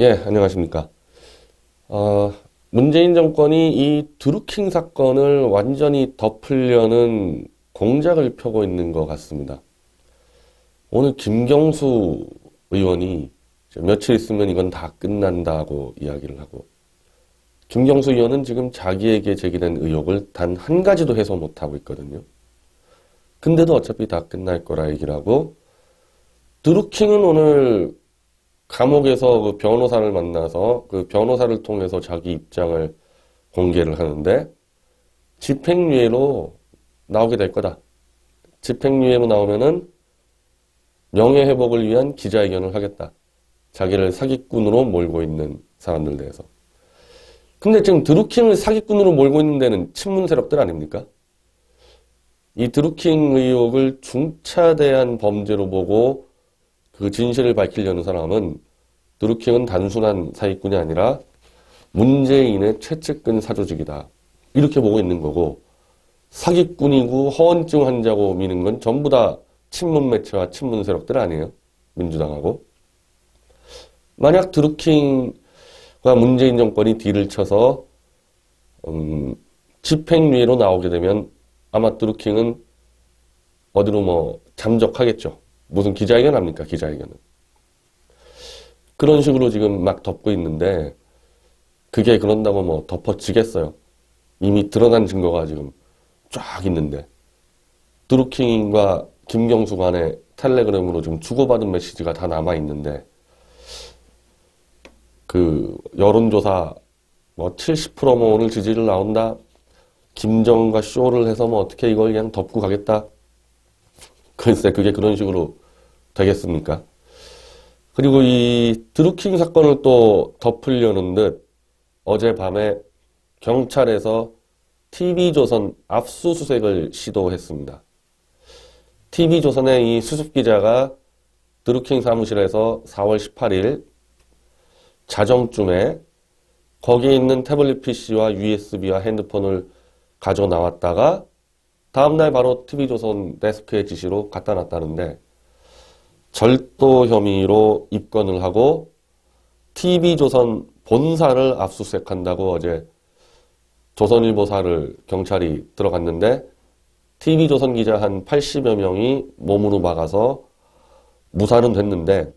예, 안녕하십니까. 문재인 정권이 이 드루킹 사건을 완전히 덮으려는 공작을 펴고 있는 것 같습니다. 오늘 김경수 의원이 며칠 있으면 이건 다 끝난다고 이야기를 하고, 김경수 의원은 지금 자기에게 제기된 의혹을 단 한 가지도 해소 못하고 있거든요. 근데도 어차피 다 끝날 거라 얘기를 하고, 드루킹은 오늘 감옥에서 그 변호사를 만나서 그 변호사를 통해서 자기 입장을 공개를 하는데 집행유예로 나오게 될 거다. 집행유예로 나오면은 명예회복을 위한 기자회견을 하겠다. 자기를 사기꾼으로 몰고 있는 사람들 대해서. 근데 지금 드루킹을 사기꾼으로 몰고 있는 데는 친문 세력들 아닙니까? 이 드루킹 의혹을 중차대한 범죄로 보고 그 진실을 밝히려는 사람은 드루킹은 단순한 사기꾼이 아니라 문재인의 최측근 사조직이다. 이렇게 보고 있는 거고, 사기꾼이고 허언증 환자고 미는 건 전부 다 친문 매체와 친문 세력들 아니에요? 민주당하고. 만약 드루킹과 문재인 정권이 딜을 쳐서 집행유예로 나오게 되면 아마 드루킹은 어디로 잠적하겠죠. 무슨 기자회견 합니까? 기자회견은. 그런 식으로 지금 막 덮고 있는데 그게 그런다고 덮어지겠어요. 이미 드러난 증거가 지금 쫙 있는데 드루킹과 김경수 간의 텔레그램으로 지금 주고받은 메시지가 다 남아있는데 그 여론조사 70% 오늘 지지를 나온다. 김정은과 쇼를 해서 어떻게 이걸 그냥 덮고 가겠다. 글쎄 그게 그런 식으로 되겠습니까? 그리고 이 드루킹 사건을 또 덮으려는 듯 어젯밤에 경찰에서 TV조선 압수수색을 시도했습니다. TV조선의 이 수습기자가 드루킹 사무실에서 4월 18일 자정쯤에 거기에 있는 태블릿 PC와 USB와 핸드폰을 가져 나왔다가 다음날 바로 TV조선 데스크의 지시로 갖다 놨다는데 절도 혐의로 입건을 하고 TV조선 본사를 압수수색한다고 어제 조선일보사를 경찰이 들어갔는데 TV조선 기자 한 80여 명이 몸으로 막아서 무사는 됐는데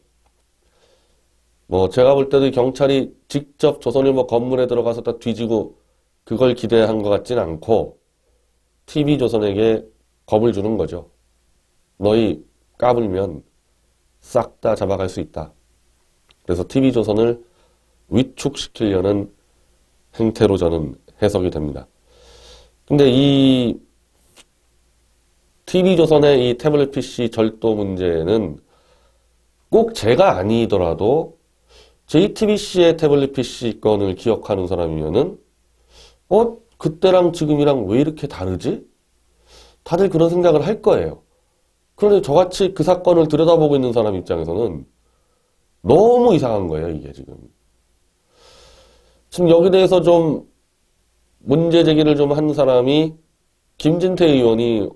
제가 볼 때도 경찰이 직접 조선일보 건물에 들어가서 다 뒤지고 그걸 기대한 것 같진 않고 TV조선에게 겁을 주는 거죠. 너희 까불면 싹 다 잡아갈 수 있다. 그래서 TV조선을 위축시키려는 행태로 저는 해석이 됩니다. 근데 이 TV조선의 이 태블릿 PC 절도 문제는 꼭 제가 아니더라도 JTBC의 태블릿 PC 건을 기억하는 사람이면은 그때랑 지금이랑 왜 이렇게 다르지? 다들 그런 생각을 할 거예요. 그런데 저같이 그 사건을 들여다보고 있는 사람 입장에서는 너무 이상한 거예요, 이게 지금. 지금 여기 대해서 좀 문제 제기를 좀 한 사람이 김진태 의원이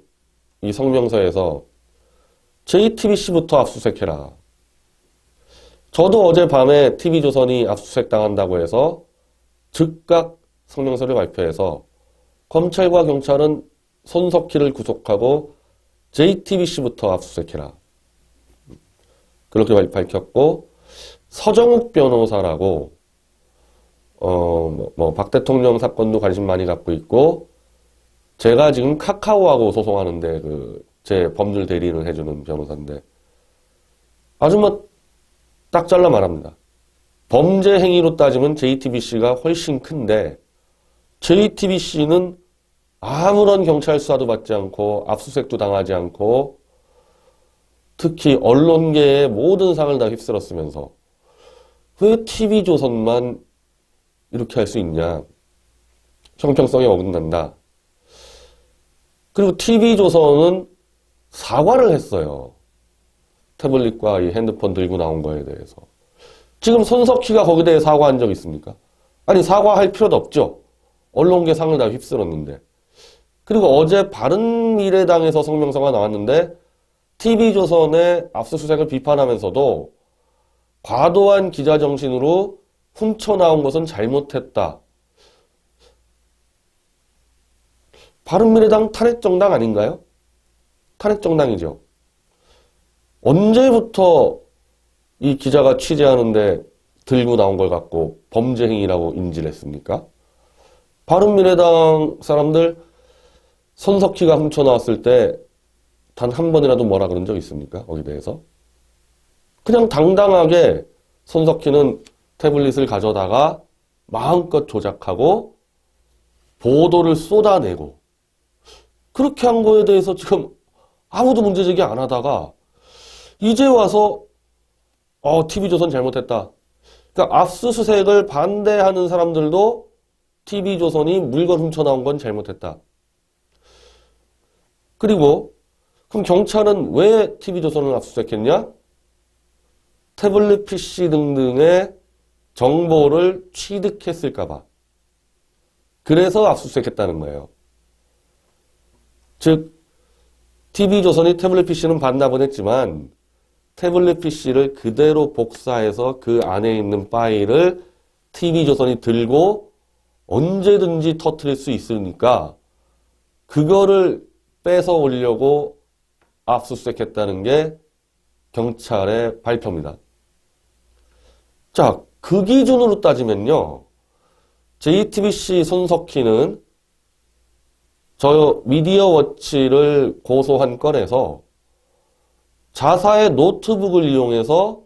이 성명서에서 JTBC부터 압수수색해라. 저도 어젯밤에 TV조선이 압수수색 당한다고 해서 즉각 성명서를 발표해서 검찰과 경찰은 손석희를 구속하고 JTBC부터 압수수색해라. 그렇게 밝혔고 서정욱 변호사라고 박 대통령 사건도 관심 많이 갖고 있고 제가 지금 카카오하고 소송하는데 제 법률 대리인을 해주는 변호사인데 아주 딱 잘라 말합니다. 범죄 행위로 따지면 JTBC가 훨씬 큰데 JTBC는 아무런 경찰 수사도 받지 않고 압수수색도 당하지 않고 특히 언론계의 모든 상을 다 휩쓸었으면서 왜 TV조선만 이렇게 할 수 있냐. 형평성에 어긋난다. 그리고 TV조선은 사과를 했어요. 태블릿과 이 핸드폰 들고 나온 거에 대해서. 지금 손석희가 거기에 대해 사과한 적 있습니까? 아니 사과할 필요도 없죠. 언론계 상을 다 휩쓸었는데. 그리고 어제 바른미래당에서 성명서가 나왔는데 TV조선의 압수수색을 비판하면서도 과도한 기자 정신으로 훔쳐나온 것은 잘못했다. 바른미래당 탄핵정당 아닌가요? 탄핵정당이죠. 언제부터 이 기자가 취재하는데 들고 나온 걸 갖고 범죄 행위라고 인지를 했습니까? 바른미래당 사람들 손석희가 훔쳐나왔을 때 단 한 번이라도 뭐라 그런 적 있습니까? 거기에 대해서. 그냥 당당하게 손석희는 태블릿을 가져다가 마음껏 조작하고 보도를 쏟아내고 그렇게 한 거에 대해서 지금 아무도 문제제기 안 하다가 이제 와서 TV조선 잘못했다. 그러니까 압수수색을 반대하는 사람들도 TV조선이 물건 훔쳐나온 건 잘못했다. 그리고 그럼 경찰은 왜 TV조선을 압수수색했냐? 태블릿 PC 등등의 정보를 취득했을까봐. 그래서 압수수색했다는 거예요. 즉 TV조선이 태블릿 PC는 반납은 했지만 태블릿 PC를 그대로 복사해서 그 안에 있는 파일을 TV조선이 들고 언제든지 터뜨릴 수 있으니까 그거를 뺏어 오려고 압수수색했다는 게 경찰의 발표입니다. 자, 그 기준으로 따지면요. JTBC 손석희는 저 미디어워치를 고소한 건에서 자사의 노트북을 이용해서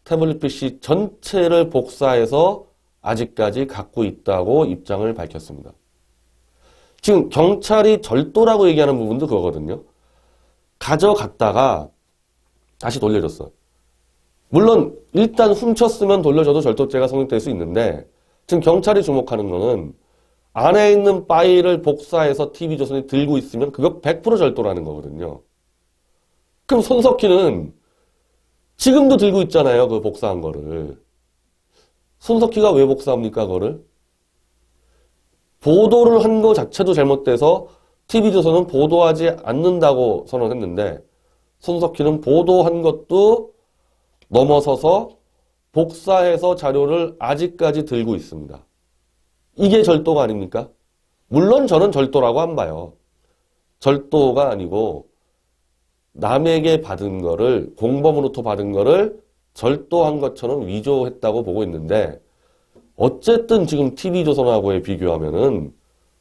태블릿 PC 전체를 복사해서 아직까지 갖고 있다고 입장을 밝혔습니다. 지금 경찰이 절도라고 얘기하는 부분도 그거거든요. 가져갔다가 다시 돌려줬어. 물론 일단 훔쳤으면 돌려줘도 절도죄가 성립될 수 있는데 지금 경찰이 주목하는 거는 안에 있는 파일을 복사해서 TV조선이 들고 있으면 그거 100% 절도라는 거거든요. 그럼 손석희는 지금도 들고 있잖아요. 그 복사한 거를. 손석희가 왜 복사합니까? 그거를? 보도를 한 거 자체도 잘못돼서 TV조선은 보도하지 않는다고 선언했는데 손석희는 보도한 것도 넘어서서 복사해서 자료를 아직까지 들고 있습니다. 이게 절도가 아닙니까? 물론 저는 절도라고 안 봐요. 절도가 아니고 남에게 받은 거를 공범으로부터 받은 거를 절도한 것처럼 위조했다고 보고 있는데 어쨌든 지금 TV조선하고의 비교하면은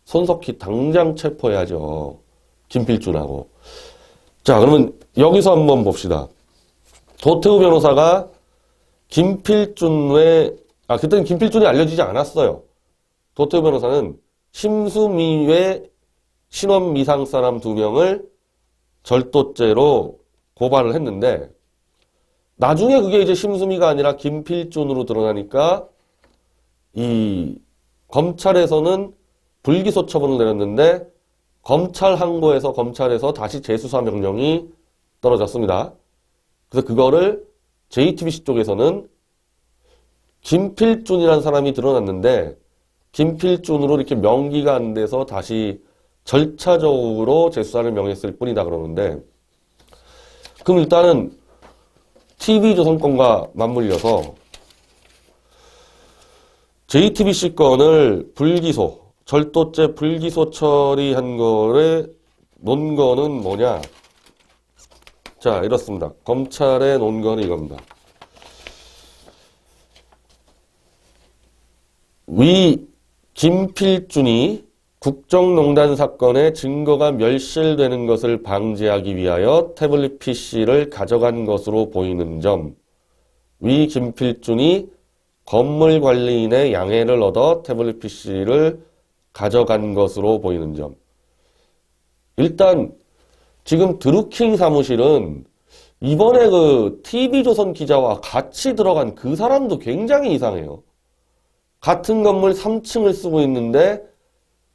손석희 당장 체포해야죠. 김필준하고. 자, 그러면 여기서 한번 봅시다. 도태우 변호사가 그때는 김필준이 알려지지 않았어요. 도태우 변호사는 심수미 외 신원 미상 사람 2명을 절도죄로 고발을 했는데 나중에 그게 이제 심수미가 아니라 김필준으로 드러나니까 이 검찰에서는 불기소 처분을 내렸는데 검찰 항고에서 검찰에서 다시 재수사 명령이 떨어졌습니다. 그래서 그거를 JTBC 쪽에서는 김필준이라는 사람이 드러났는데 김필준으로 이렇게 명기가 안 돼서 다시 절차적으로 재수사를 명했을 뿐이다 그러는데 그럼 일단은 TV조선 건과 맞물려서 JTBC 건을 불기소, 절도죄 불기소 처리한 거에 논거는 뭐냐? 자, 이렇습니다. 검찰의 논거는 이겁니다. 위 김필준이 국정농단 사건의 증거가 멸실되는 것을 방지하기 위하여 태블릿 PC를 가져간 것으로 보이는 점, 위 김필준이 건물 관리인의 양해를 얻어 태블릿 PC를 가져간 것으로 보이는 점. 일단 지금 드루킹 사무실은 이번에 그 TV조선 기자와 같이 들어간 그 사람도 굉장히 이상해요. 같은 건물 3층을 쓰고 있는데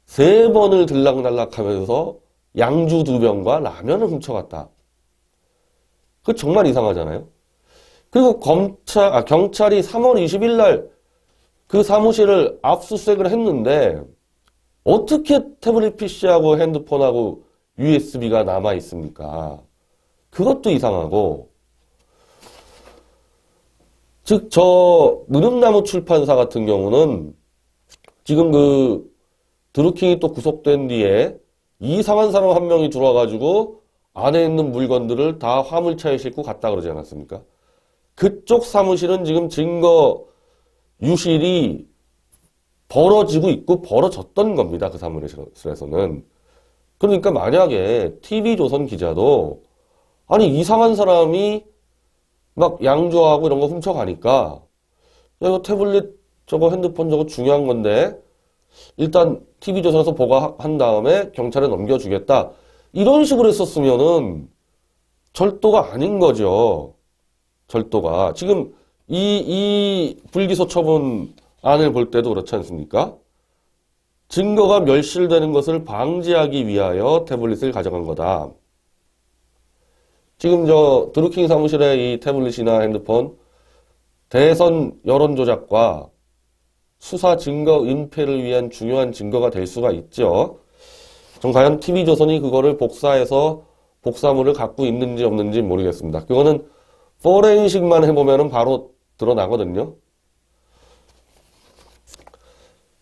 3번을 들락날락하면서 양주 2병과 라면을 훔쳐갔다. 그 정말 이상하잖아요. 그리고 경찰이 3월 20일 날 그 사무실을 압수수색을 했는데 어떻게 태블릿 PC하고 핸드폰하고 USB가 남아 있습니까? 그것도 이상하고 즉, 저 느릅나무 출판사 같은 경우는 지금 그 드루킹이 또 구속된 뒤에 이상한 사람 한 명이 들어와가지고 안에 있는 물건들을 다 화물차에 싣고 갔다 그러지 않았습니까? 그쪽 사무실은 지금 증거 유실이 벌어지고 있고 벌어졌던 겁니다. 그 사무실에서는. 그러니까 만약에 TV조선 기자도 아니 이상한 사람이 막 양조하고 이런 거 훔쳐가니까 야, 이거 태블릿 저거 핸드폰 저거 중요한 건데 일단 TV조선에서 보고한 다음에 경찰에 넘겨주겠다. 이런 식으로 했었으면은 절도가 아닌 거죠. 절도가. 지금 이 불기소 처분 안을 볼 때도 그렇지 않습니까? 증거가 멸실되는 것을 방지하기 위하여 태블릿을 가져간 거다. 지금 저 드루킹 사무실의 이 태블릿이나 핸드폰 대선 여론 조작과 수사 증거 은폐를 위한 중요한 증거가 될 수가 있죠. 좀 과연 TV조선이 그거를 복사해서 복사물을 갖고 있는지 없는지 모르겠습니다. 그거는 포렌식만 해보면 바로 드러나거든요.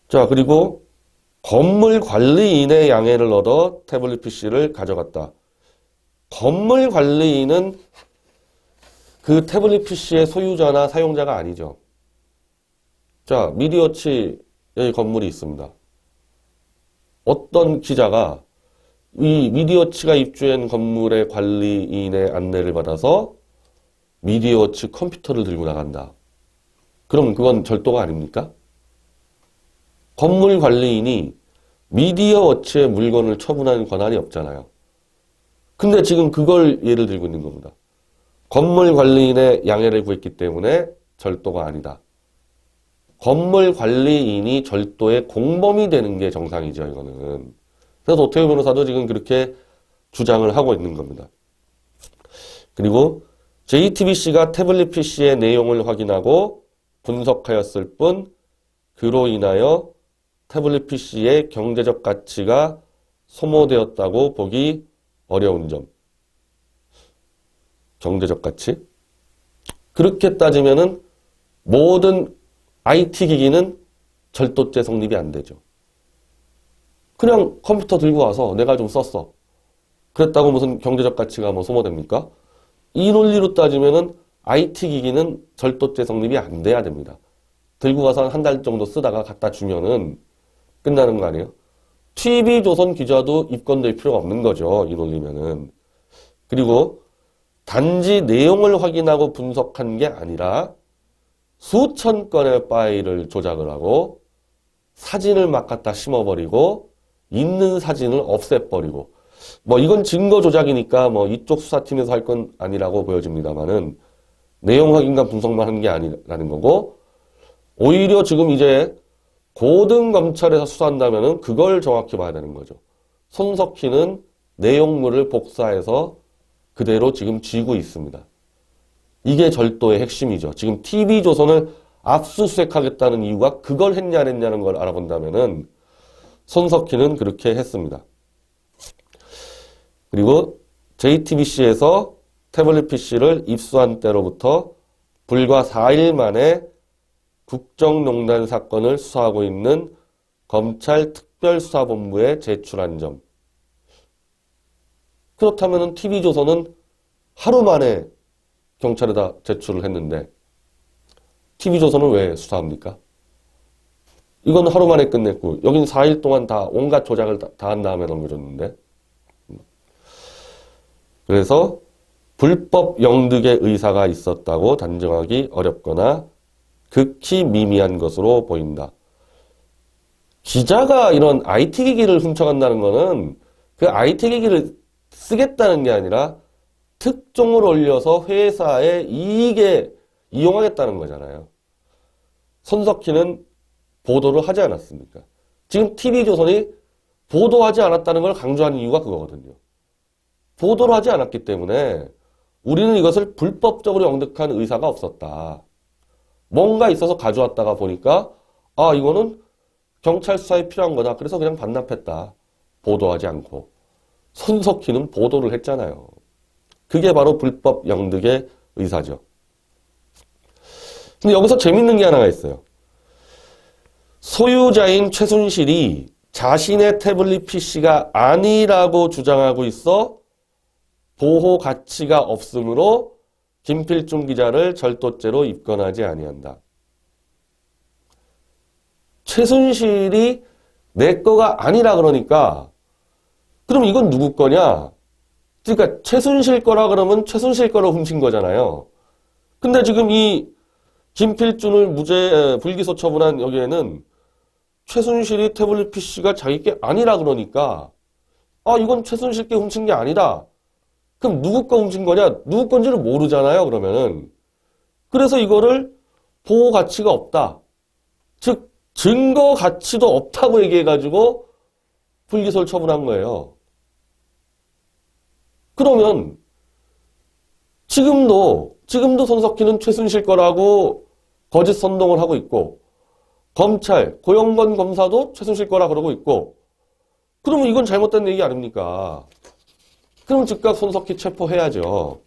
자, 그리고 건물 관리인의 양해를 얻어 태블릿 PC를 가져갔다. 건물 관리인은 그 태블릿 PC의 소유자나 사용자가 아니죠. 자, 미디어치 여기 건물이 있습니다. 어떤 기자가 이 미디어치가 입주한 건물의 관리인의 안내를 받아서 미디어치 컴퓨터를 들고 나간다. 그럼 그건 절도가 아닙니까? 건물 관리인이 미디어워치의 물건을 처분하는 권한이 없잖아요. 근데 지금 그걸 예를 들고 있는 겁니다. 건물 관리인의 양해를 구했기 때문에 절도가 아니다. 건물 관리인이 절도의 공범이 되는 게 정상이죠, 이거는. 그래서 노태우 변호사도 지금 그렇게 주장을 하고 있는 겁니다. 그리고 JTBC가 태블릿 PC의 내용을 확인하고 분석하였을 뿐 그로 인하여 태블릿 PC의 경제적 가치가 소모되었다고 보기 어려운 점. 경제적 가치? 그렇게 따지면은 모든 IT 기기는 절도죄 성립이 안 되죠. 그냥 컴퓨터 들고 와서 내가 좀 썼어. 그랬다고 무슨 경제적 가치가 뭐 소모됩니까? 이 논리로 따지면은 IT 기기는 절도죄 성립이 안 돼야 됩니다. 들고 가서 한 달 정도 쓰다가 갖다 주면은 끝나는 거 아니에요? TV조선 기자도 입건될 필요가 없는 거죠. 이 논리면은. 그리고 단지 내용을 확인하고 분석한 게 아니라 수천 건의 파일을 조작을 하고 사진을 막 갖다 심어버리고 있는 사진을 없애버리고 뭐 이건 증거 조작이니까 뭐 이쪽 수사팀에서 할 건 아니라고 보여집니다만은 내용 확인과 분석만 하는 게 아니라는 거고 오히려 지금 이제 고등검찰에서 수사한다면은 그걸 정확히 봐야 되는 거죠. 손석희는 내용물을 복사해서 그대로 지금 쥐고 있습니다. 이게 절도의 핵심이죠. 지금 TV조선을 압수수색하겠다는 이유가 그걸 했냐 안 했냐는 걸 알아본다면은 손석희는 그렇게 했습니다. 그리고 JTBC에서 태블릿 PC를 입수한 때로부터 불과 4일 만에 국정농단 사건을 수사하고 있는 검찰 특별수사본부에 제출한 점. 그렇다면 TV조선은 하루 만에 경찰에다 제출을 했는데 TV조선은 왜 수사합니까? 이건 하루 만에 끝냈고 여긴 4일 동안 다 온갖 조작을 다 한 다음에 넘겨줬는데 그래서 불법 영득의 의사가 있었다고 단정하기 어렵거나 극히 미미한 것으로 보인다. 기자가 이런 IT 기기를 훔쳐간다는 거는 그 IT 기기를 쓰겠다는 게 아니라 특종을 올려서 회사의 이익에 이용하겠다는 거잖아요. 손석희는 보도를 하지 않았습니까? 지금 TV조선이 보도하지 않았다는 걸 강조하는 이유가 그거거든요. 보도를 하지 않았기 때문에 우리는 이것을 불법적으로 영득한 의사가 없었다. 뭔가 있어서 가져왔다가 보니까 아 이거는 경찰 수사에 필요한 거다. 그래서 그냥 반납했다. 보도하지 않고. 손석희는 보도를 했잖아요. 그게 바로 불법 영득의 의사죠. 근데 여기서 재밌는 게 하나가 있어요. 소유자인 최순실이 자신의 태블릿 PC가 아니라고 주장하고 있어 보호 가치가 없으므로 김필중 기자를 절도죄로 입건하지 아니한다. 최순실이 내 거가 아니라 그러니까 그럼 이건 누구 거냐? 그러니까 최순실 거라 그러면 최순실 거로 훔친 거잖아요. 근데 지금 이 김필준을 불기소 처분한 여기에는 최순실이 태블릿 PC가 자기 게 아니라 그러니까 이건 최순실 게 훔친 게 아니다. 그럼 누구 거 훔친 거냐? 누구 건지를 모르잖아요, 그러면은. 그래서 이거를 보호 가치가 없다. 즉, 증거 가치도 없다고 얘기해가지고 불기소를 처분한 거예요. 그러면 지금도 손석희는 최순실 거라고 거짓 선동을 하고 있고 검찰, 고영건 검사도 최순실 거라 그러고 있고 그러면 이건 잘못된 얘기 아닙니까? 그럼 즉각 손석희 체포해야죠.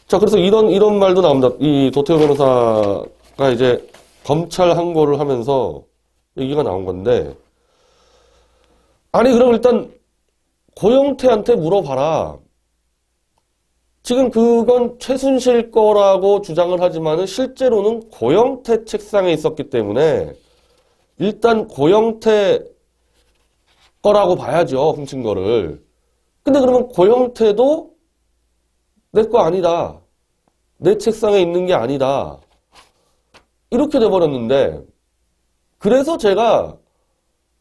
자, 그래서 이런 말도 나옵니다. 이 도태우 변호사가 이제 검찰 항고를 하면서 얘기가 나온 건데, 아니, 그럼 일단 고영태한테 물어봐라. 지금 그건 최순실 거라고 주장을 하지만은 실제로는 고영태 책상에 있었기 때문에 일단 고영태 거라고 봐야죠, 훔친 거를. 근데 그러면 고영태도 내 거 아니다. 내 책상에 있는 게 아니다. 이렇게 돼버렸는데, 그래서 제가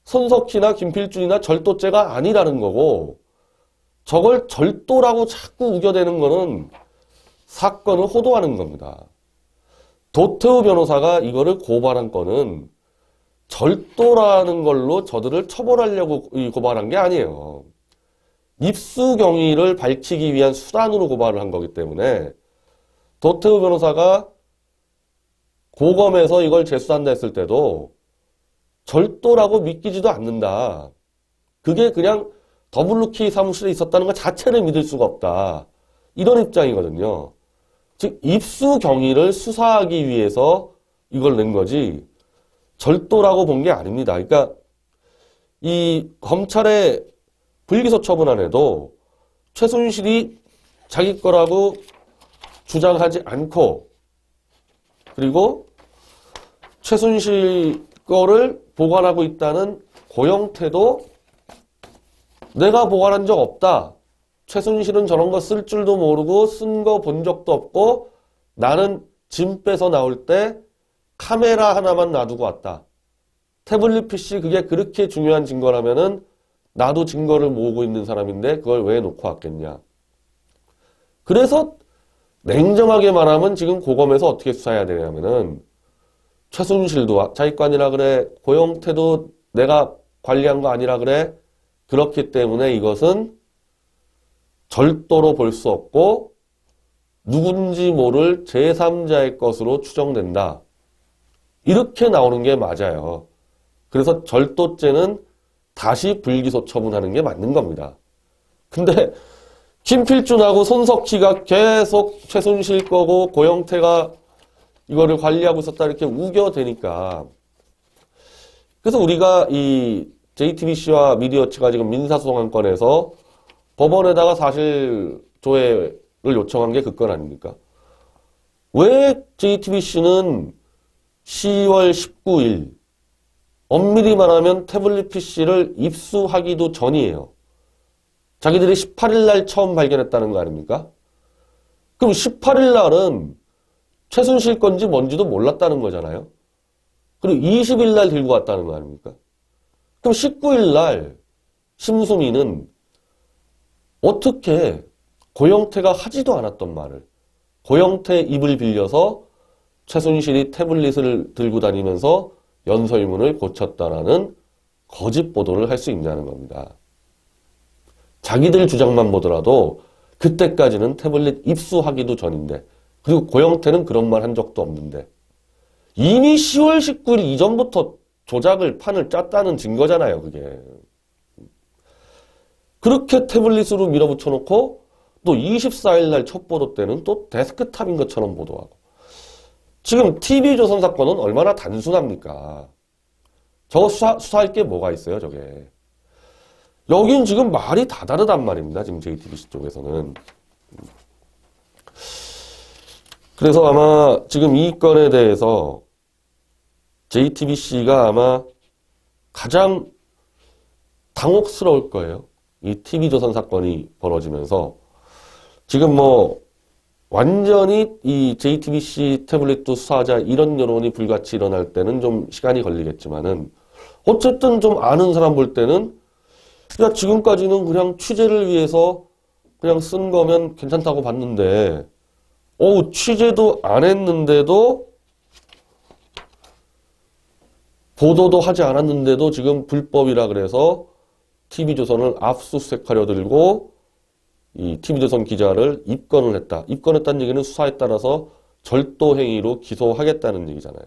손석희나 김필준이나 절도죄가 아니라는 거고, 저걸 절도라고 자꾸 우겨대는 거는 사건을 호도하는 겁니다. 도태우 변호사가 이거를 고발한 건은 절도라는 걸로 저들을 처벌하려고 고발한 게 아니에요. 입수 경위를 밝히기 위한 수단으로 고발을 한 거기 때문에 도태우 변호사가 고검에서 이걸 제수한다 했을 때도 절도라고 믿기지도 않는다. 그게 그냥 더블루키 사무실에 있었다는 것 자체를 믿을 수가 없다. 이런 입장이거든요. 즉 입수 경위를 수사하기 위해서 이걸 낸 거지 절도라고 본 게 아닙니다. 그러니까 이 검찰의 불기소 처분안에도 최순실이 자기 거라고 주장하지 않고 그리고 최순실 거를 보관하고 있다는 고영태도 내가 보관한 적 없다. 최순실은 저런 거 쓸 줄도 모르고 쓴 거 본 적도 없고 나는 짐 빼서 나올 때 카메라 하나만 놔두고 왔다. 태블릿 PC 그게 그렇게 중요한 증거라면은 나도 증거를 모으고 있는 사람인데 그걸 왜 놓고 왔겠냐. 그래서 냉정하게 말하면 지금 고검에서 어떻게 수사해야 되냐면은 최순실도 자기 거 아니라 그래. 고영태도 내가 관리한 거 아니라 그래. 그렇기 때문에 이것은 절도로 볼 수 없고 누군지 모를 제3자의 것으로 추정된다. 이렇게 나오는 게 맞아요. 그래서 절도죄는 다시 불기소 처분하는 게 맞는 겁니다. 근데 김필준하고 손석희가 계속 최순실 거고 고영태가 이거를 관리하고 있었다 이렇게 우겨대니까 그래서 우리가 이 JTBC와 미디어치가 지금 민사소송한 건에서 법원에다가 사실 조회를 요청한 게 그 건 아닙니까? 왜 JTBC는 10월 19일 엄밀히 말하면 태블릿 PC를 입수하기도 전이에요. 자기들이 18일 날 처음 발견했다는 거 아닙니까? 그럼 18일 날은 최순실 건지 뭔지도 몰랐다는 거잖아요. 그리고 20일 날 들고 왔다는 거 아닙니까? 그럼 19일 날 심수미는 어떻게 고영태가 하지도 않았던 말을 고영태 입을 빌려서 최순실이 태블릿을 들고 다니면서 연설문을 고쳤다라는 거짓 보도를 할 수 있냐는 겁니다. 자기들 주장만 보더라도 그때까지는 태블릿 입수하기도 전인데 그리고 고영태는 그런 말 한 적도 없는데 이미 10월 19일 이전부터 조작을 판을 짰다는 증거잖아요. 그게. 그렇게 태블릿으로 밀어붙여 놓고 또 24일 날 첫 보도 때는 또 데스크탑인 것처럼 보도하고. 지금 TV조선 사건은 얼마나 단순합니까? 저거 수사할 게 뭐가 있어요, 저게. 여긴 지금 말이 다 다르단 말입니다. 지금 JTBC 쪽에서는. 그래서 아마 지금 이 건에 대해서 JTBC가 아마 가장 당혹스러울 거예요. 이 TV조선 사건이 벌어지면서 지금 뭐 완전히 이 JTBC 태블릿도 수사하자 이런 여론이 불같이 일어날 때는 좀 시간이 걸리겠지만은 어쨌든 좀 아는 사람 볼 때는 야 지금까지는 그냥 취재를 위해서 그냥 쓴 거면 괜찮다고 봤는데 취재도 안 했는데도 보도도 하지 않았는데도 지금 불법이라 그래서 TV조선을 압수수색하려 들고 이 TV조선 기자를 입건을 했다. 입건했다는 얘기는 수사에 따라서 절도행위로 기소하겠다는 얘기잖아요.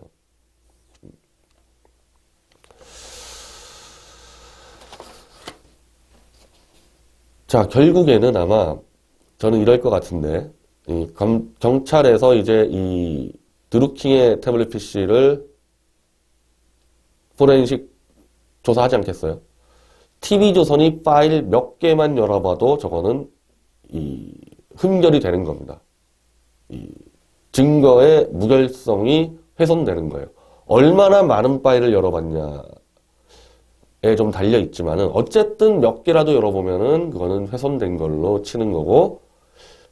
자, 결국에는 아마 저는 이럴 것 같은데 경찰에서 이제 이 드루킹의 태블릿 PC를 포렌식 조사하지 않겠어요? TV조선이 파일 몇 개만 열어봐도 저거는 이 흠결이 되는 겁니다. 이 증거의 무결성이 훼손되는 거예요. 얼마나 많은 파일을 열어봤냐에 좀 달려 있지만은 어쨌든 몇 개라도 열어보면은 그거는 훼손된 걸로 치는 거고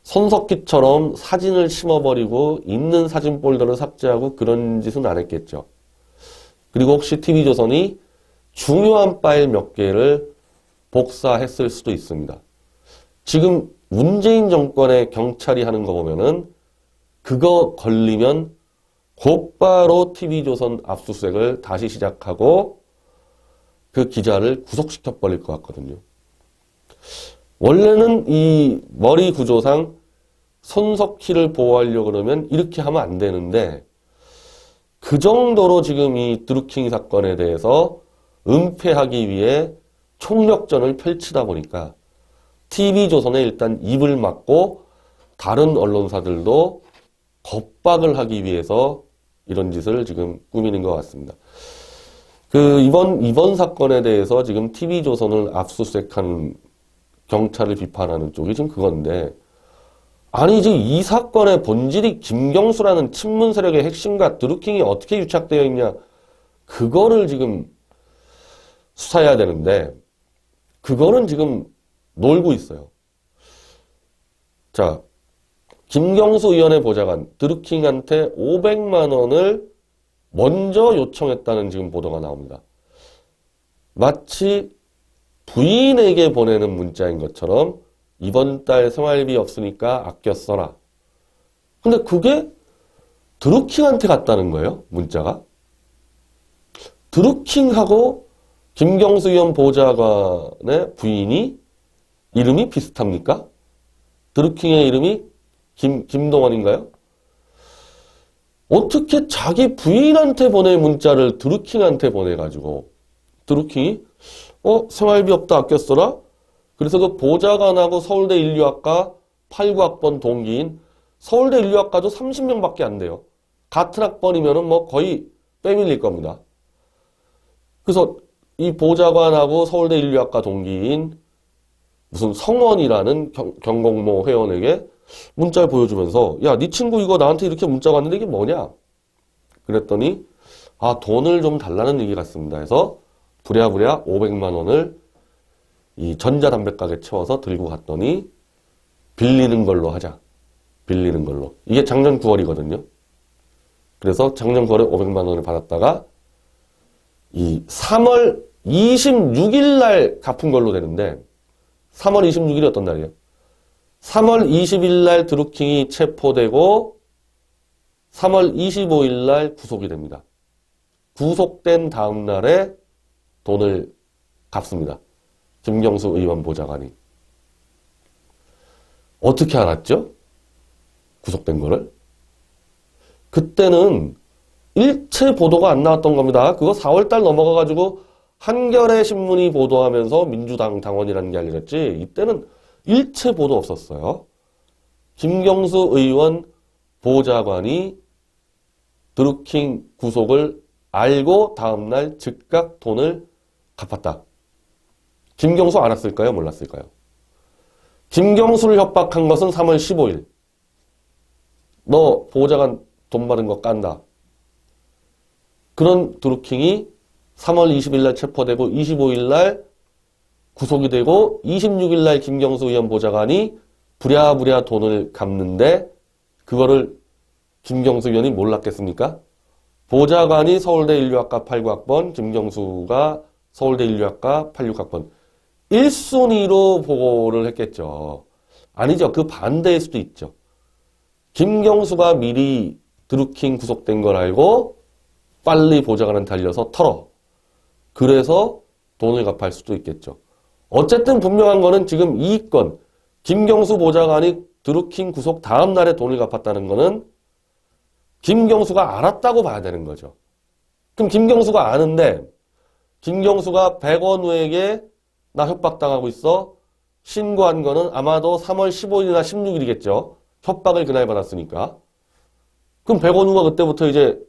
손석희처럼 사진을 심어버리고 있는 사진 폴더를 삭제하고 그런 짓은 안 했겠죠. 그리고 혹시 TV조선이 중요한 파일 몇 개를 복사했을 수도 있습니다. 지금 문재인 정권의 경찰이 하는 거 보면은 그거 걸리면 곧바로 TV조선 압수수색을 다시 시작하고 그 기자를 구속시켜버릴 것 같거든요. 원래는 이 머리 구조상 손석희를 보호하려고 그러면 이렇게 하면 안 되는데 그 정도로 지금 이 드루킹 사건에 대해서 은폐하기 위해 총력전을 펼치다 보니까 TV조선에 일단 입을 막고 다른 언론사들도 겁박을 하기 위해서 이런 짓을 지금 꾸미는 것 같습니다. 이번 사건에 대해서 지금 TV조선을 압수수색한 경찰을 비판하는 쪽이 지금 그건데 아니 지금 이 사건의 본질이 김경수라는 친문 세력의 핵심과 드루킹이 어떻게 유착되어 있냐 그거를 지금 수사해야 되는데 그거는 지금 놀고 있어요. 자, 김경수 의원의 보좌관 드루킹한테 500만 원을 먼저 요청했다는 지금 보도가 나옵니다. 마치 부인에게 보내는 문자인 것처럼 이번 달 생활비 없으니까 아껴 써라. 근데 그게 드루킹한테 갔다는 거예요, 문자가. 드루킹하고 김경수 의원 보좌관의 부인이 이름이 비슷합니까? 드루킹의 이름이 김동원인가요? 어떻게 자기 부인한테 보낼 문자를 드루킹한테 보내가지고 드루킹이 생활비 없다 아껴 써라? 그래서 그 보좌관하고 서울대 인류학과 89학번 동기인 서울대 인류학과도 30명밖에 안 돼요. 같은 학번이면은 뭐 거의 빼밀릴 겁니다. 그래서 이 보좌관하고 서울대 인류학과 동기인 무슨 성원이라는 경공모 회원에게 문자를 보여주면서 야, 네 친구 이거 나한테 이렇게 문자가 왔는데 이게 뭐냐? 그랬더니 돈을 좀 달라는 얘기 같습니다. 해서 부랴부랴 500만 원을 이 전자담배가게 채워서 들고 갔더니 빌리는 걸로 하자. 빌리는 걸로. 이게 작년 9월이거든요. 그래서 작년 9월에 500만 원을 받았다가 이 3월 26일 날 갚은 걸로 되는데 3월 26일이 어떤 날이에요? 3월 20일 날 드루킹이 체포되고 3월 25일 날 구속이 됩니다. 구속된 다음 날에 돈을 갚습니다. 김경수 의원 보좌관이. 어떻게 알았죠? 구속된 거를? 그때는 일체 보도가 안 나왔던 겁니다. 그거 4월달 넘어가가지고 한겨레 신문이 보도하면서 민주당 당원이라는 게 알려졌지 이때는 일체 보도 없었어요. 김경수 의원 보좌관이 드루킹 구속을 알고 다음날 즉각 돈을 갚았다. 김경수 알았을까요? 몰랐을까요? 김경수를 협박한 것은 3월 15일. 너 보좌관 돈 받은 거 깐다. 그런 드루킹이 3월 20일 날 체포되고 25일 날 구속이 되고 26일 날 김경수 의원 보좌관이 부랴부랴 돈을 갚는데 그거를 김경수 의원이 몰랐겠습니까? 보좌관이 서울대 인류학과 89학번, 김경수가 서울대 인류학과 86학번. 1순위로 보고를 했겠죠. 아니죠. 그 반대일 수도 있죠. 김경수가 미리 드루킹 구속된 걸 알고 빨리 보좌관한테 달려서 털어. 그래서 돈을 갚을 수도 있겠죠. 어쨌든 분명한 거는 지금 이 건 김경수 보좌관이 드루킹 구속 다음 날에 돈을 갚았다는 거는 김경수가 알았다고 봐야 되는 거죠. 그럼 김경수가 아는데 김경수가 백원우에게 나 협박당하고 있어. 신고한 거는 아마도 3월 15일이나 16일이겠죠. 협박을 그날 받았으니까. 그럼 백원우가 그때부터 이제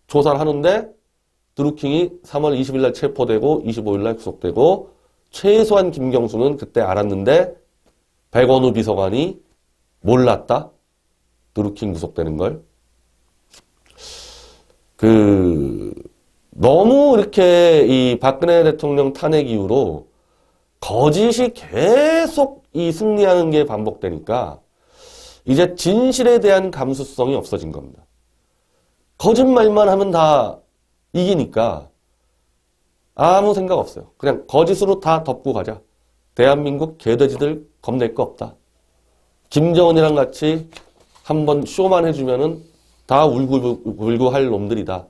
조사를 하는데 드루킹이 3월 20일 날 체포되고 25일 날 구속되고 최소한 김경수는 그때 알았는데 백원우 비서관이 몰랐다. 드루킹 구속되는 걸. 너무 이렇게 이 박근혜 대통령 탄핵 이후로 거짓이 계속 이 승리하는 게 반복되니까 이제 진실에 대한 감수성이 없어진 겁니다. 거짓말만 하면 다 이기니까 아무 생각 없어요. 그냥 거짓으로 다 덮고 가자. 대한민국 개돼지들 겁낼 거 없다. 김정은이랑 같이 한번 쇼만 해주면은 다 울고 할 놈들이다.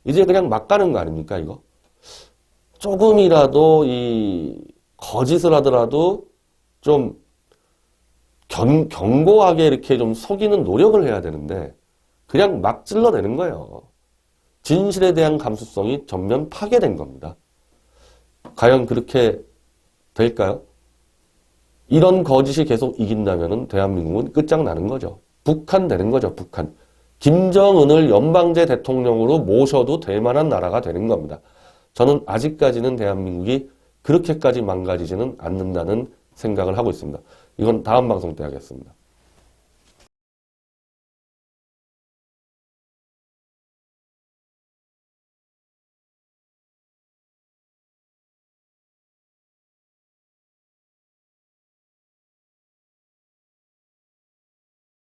이제 그냥 막 가는 거 아닙니까, 이거? 조금이라도 이 거짓을 하더라도 좀 견고하게 이렇게 좀 속이는 노력을 해야 되는데 그냥 막 찔러내는 거예요. 진실에 대한 감수성이 전면 파괴된 겁니다. 과연 그렇게 될까요? 이런 거짓이 계속 이긴다면 대한민국은 끝장나는 거죠. 북한 되는 거죠, 북한. 김정은을 연방제 대통령으로 모셔도 될 만한 나라가 되는 겁니다. 저는 아직까지는 대한민국이 그렇게까지 망가지지는 않는다는 생각을 하고 있습니다. 이건 다음 방송 때 하겠습니다.